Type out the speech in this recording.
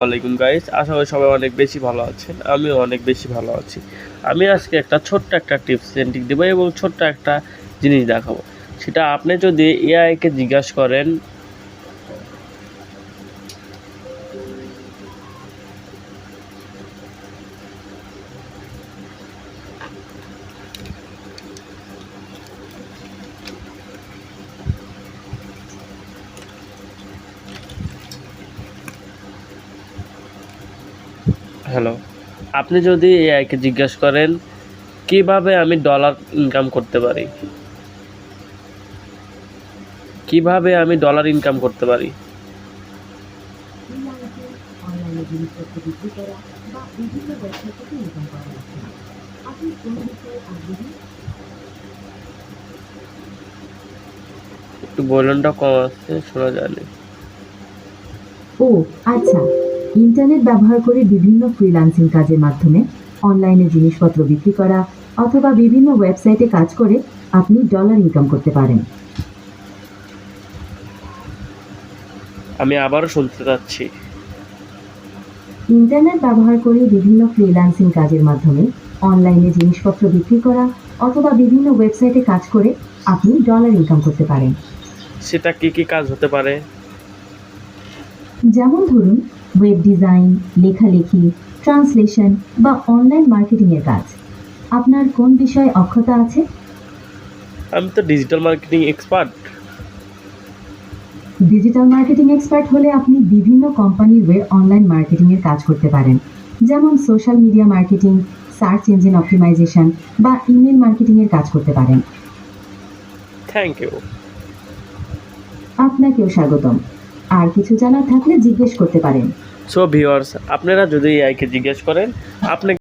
ওয়ালাইকুম গাইস, আশা করি সবাই অনেক বেশি ভালো আছেন। আমিও অনেক বেশি ভালো আছি। আমি আজকে ছোট্ট একটা টিপস এন্ড ট্রিক দেবো এবং ছোট্ট একটা জিনিস দেখাবো। সেটা আপনি যদি এআই কে জিজ্ঞাসা করেন, হ্যালো, আপনি যদি এআই কে জিজ্ঞাসা করেন কিভাবে আমি ডলার ইনকাম করতে পারি, কিভাবে আমি ডলার ইনকাম করতে পারি, অনলাইনে জিনিসপত্র বিক্রি করা বা বিভিন্ন ওয়েবসাইট থেকে ইনকাম করা যাচ্ছে। আপনি কোন বিষয়ে আগ্রহী? একটু ভলিউমটা কম আছে, শোনা যায়নি। ও আচ্ছা, ইন্টারনেট ব্যবহার করে বিভিন্ন ফ্রিল্যান্সিং কাজের মাধ্যমে অনলাইনে জিনিসপত্র বিক্রি করা অথবা বিভিন্ন ওয়েবসাইটে কাজ করে আপনি ডলার ইনকাম করতে পারেন। আমি আবারও শুনতে চাচ্ছি। ইন্টারনেট ব্যবহার করে বিভিন্ন ফ্রিল্যান্সিং কাজের মাধ্যমে অনলাইনে জিনিসপত্র বিক্রি করা অথবা বিভিন্ন ওয়েবসাইটে কাজ করে আপনি ডলার ইনকাম করতে পারেন। সেটা কি কি কাজ হতে পারে? যেমন ধরুন, ওয়েব ডিজাইন, লেখালেখি, ট্রান্সলেশন বা অনলাইন মার্কেটিংয়ের কাজ। আপনার কোন বিষয়ে অক্ষতা আছে? আমি তো digital marketing expert. Digital marketing expert হলে আপনি বিভিন্ন কোম্পানির হয়ে অনলাইন মার্কেটিংয়ের কাজ করতে পারেন, যেমন social media marketing, search engine optimisation বা ইমেল মার্কেটিংয়ের কাজ করতে পারেন। Thank you. আপনাকেও স্বাগতম। আর কিছু জানার থাকলে জিজ্ঞেস করতে পারেন। সো ভিউয়ার্স, আপনারা যদি এআই কে জিজ্ঞেস করেন আপনি